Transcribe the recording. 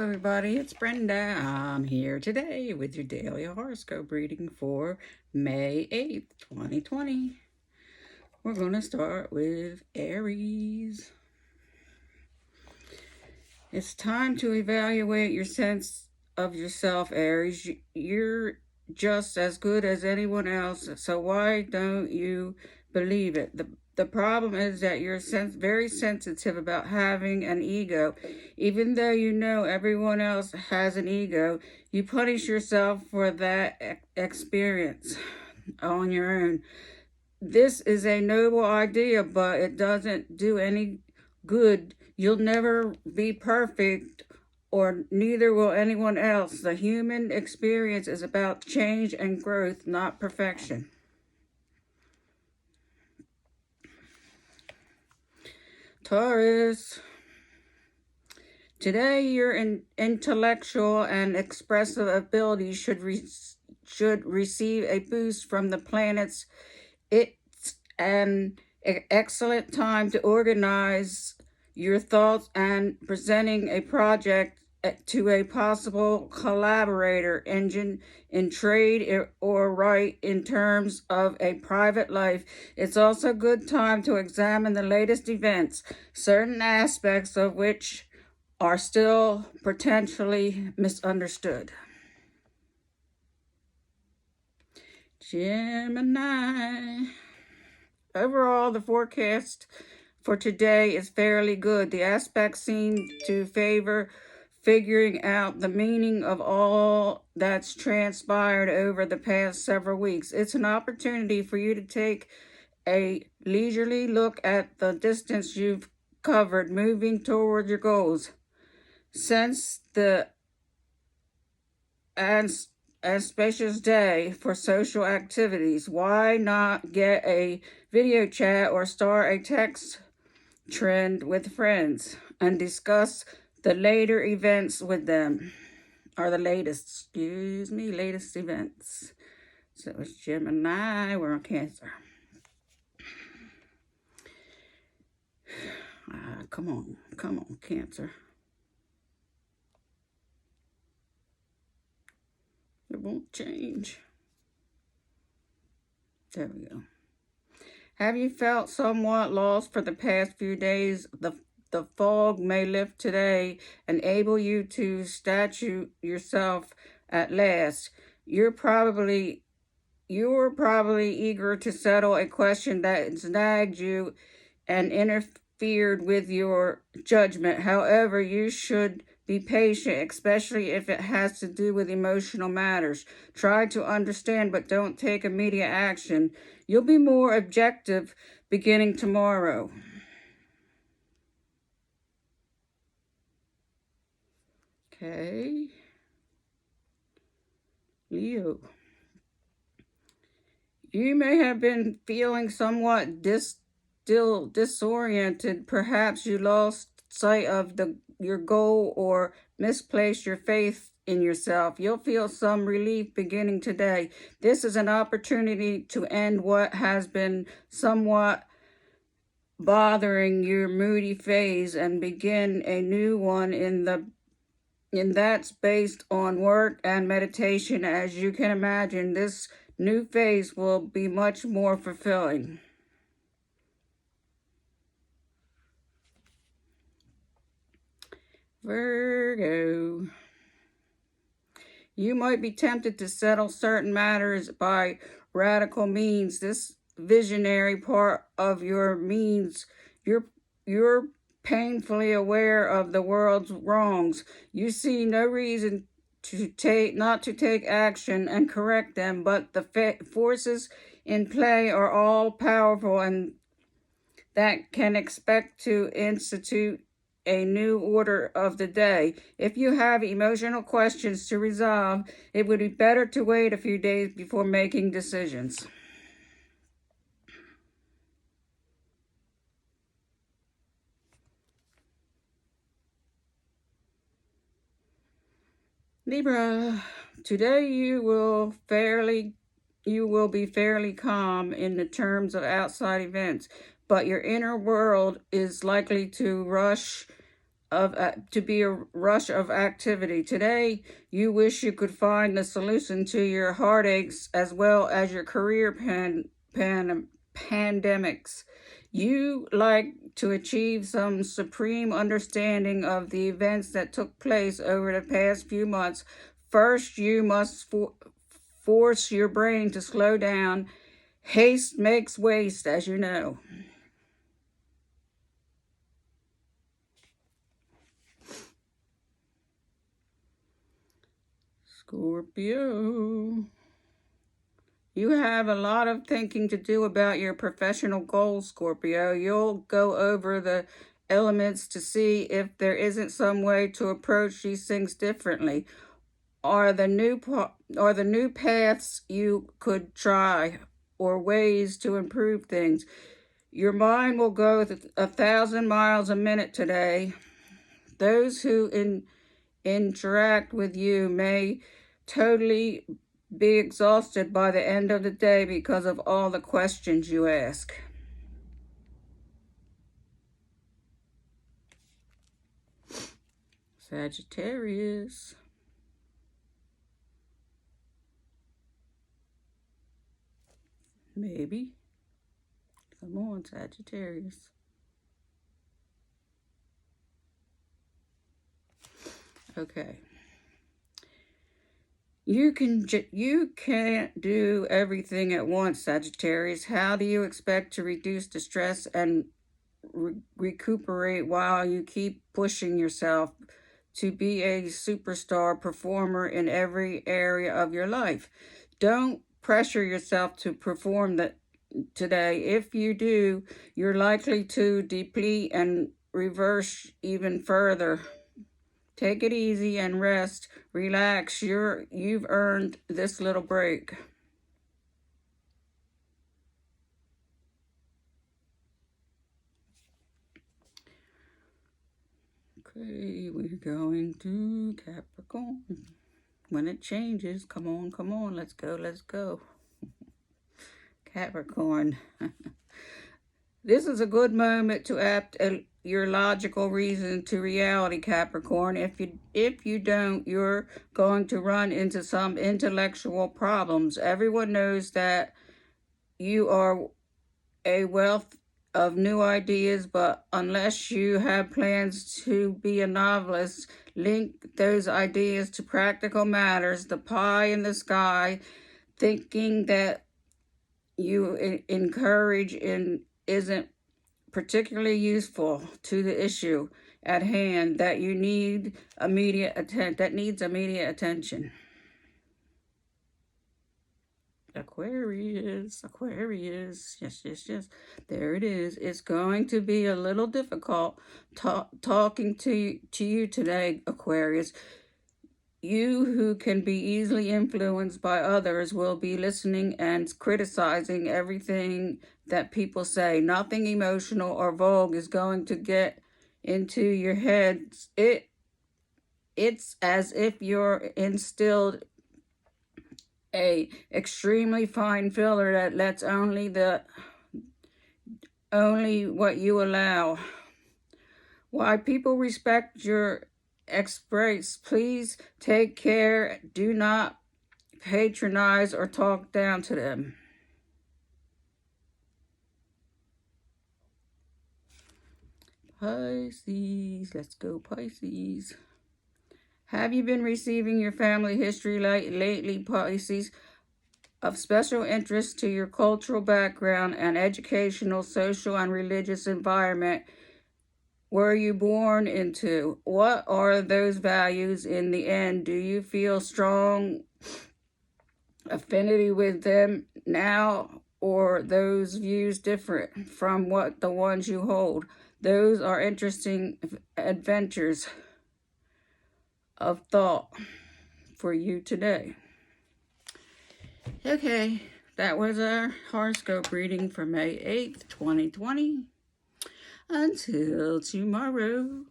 everybody, it's Brenda. I'm here today with your daily horoscope reading for May 8th, 2020. We're going to start with Aries. It's time to evaluate your sense of yourself, Aries. You're just as good as anyone else, so why don't you believe it? The problem is that you're very sensitive about having an ego. Even though you know everyone else has an ego, you punish yourself for that experience on your own. This is a noble idea, but it doesn't do any good. You'll never be perfect, or neither will anyone else. The human experience is about change and growth, not perfection. Taurus. Today, your intellectual and expressive abilities should receive a boost from the planets. It's an excellent time to organize your thoughts and presenting a project to a possible collaborator, engine in trade or right in terms of a private life. It's also a good time to examine the latest events, certain aspects of which are still potentially misunderstood. Gemini. Overall, the forecast for today is fairly good. The aspects seem to favor figuring out the meaning of all that's transpired over the past several weeks. It's an opportunity for you to take a leisurely look at the distance you've covered, moving toward your goals. Since the auspicious day for social activities, why not get a video chat or start a text trend with friends and discuss the later events with them, or the latest events. So it's Gemini, we're on Cancer. Come on, Cancer. It won't change. There we go. Have you felt somewhat lost for the past few days? The fog may lift today, enable you to statue yourself at last. You're probably eager to settle a question that snagged you and interfered with your judgment. However, you should be patient, especially if it has to do with emotional matters. Try to understand, but don't take immediate action. You'll be more objective beginning tomorrow. Okay. Leo. You may have been feeling somewhat disoriented. Perhaps you lost sight of your goal or misplaced your faith in yourself. You'll feel some relief beginning today. This is an opportunity to end what has been somewhat bothering your moody phase and begin a new one and that's based on work and meditation. As you can imagine, this new phase will be much more fulfilling. Virgo. You might be tempted to settle certain matters by radical means. This visionary part of your means, you're painfully aware of the world's wrongs. You see no reason not to take action and correct them, but the forces in play are all powerful and that can expect to institute a new order of the day. If you have emotional questions to resolve, it would be better to wait a few days before making decisions. Libra, today you will be fairly calm in the terms of outside events, but your inner world is likely to rush to be a rush of activity. Today, you wish you could find the solution to your heartaches as well as your career pandemics. You like to achieve some supreme understanding of the events that took place over the past few months. First, you must force your brain to slow down. Haste makes waste, as you know. Scorpio. You have a lot of thinking to do about your professional goals, Scorpio. You'll go over the elements to see if there isn't some way to approach these things differently. Are the new paths you could try or ways to improve things. Your mind will go 1,000 miles a minute today. Those who interact with you may totally be exhausted by the end of the day because of all the questions you ask. Sagittarius. Maybe. Come on, Sagittarius. Okay. You can't do everything at once, Sagittarius. How do you expect to reduce the stress and recuperate while you keep pushing yourself to be a superstar performer in every area of your life? Don't pressure yourself to perform today. If you do, you're likely to deplete and reverse even further. Take it easy and rest. Relax. You've earned this little break. Okay, we're going to Capricorn. When it changes, come on, let's go. Capricorn. This is a good moment to adapt your logical reason to reality, Capricorn. If you don't, you're going to run into some intellectual problems. Everyone knows that you are a wealth of new ideas, but unless you have plans to be a novelist, link those ideas to practical matters. The pie in the sky, thinking that you encourage isn't particularly useful to the issue at hand that needs immediate attention. Aquarius. Yes. There it is. It's going to be a little difficult talking to you today, Aquarius. You who can be easily influenced by others will be listening and criticizing everything that people say. Nothing emotional or vague is going to get into your head. It's as if you're instilled a extremely fine filter that lets only what you allow. Why people respect your express, please take care. Do not patronize or talk down to them. Pisces. Let's go, Pisces. Have you been receiving your family history lately, Pisces? Of special interest to your cultural background and educational, social, and religious environment were you born into? What are those values in the end? Do you feel strong affinity with them now, or those views different from the ones you hold? Those are interesting adventures of thought for you today. Okay, that was our horoscope reading for May 8th, 2020. Until tomorrow.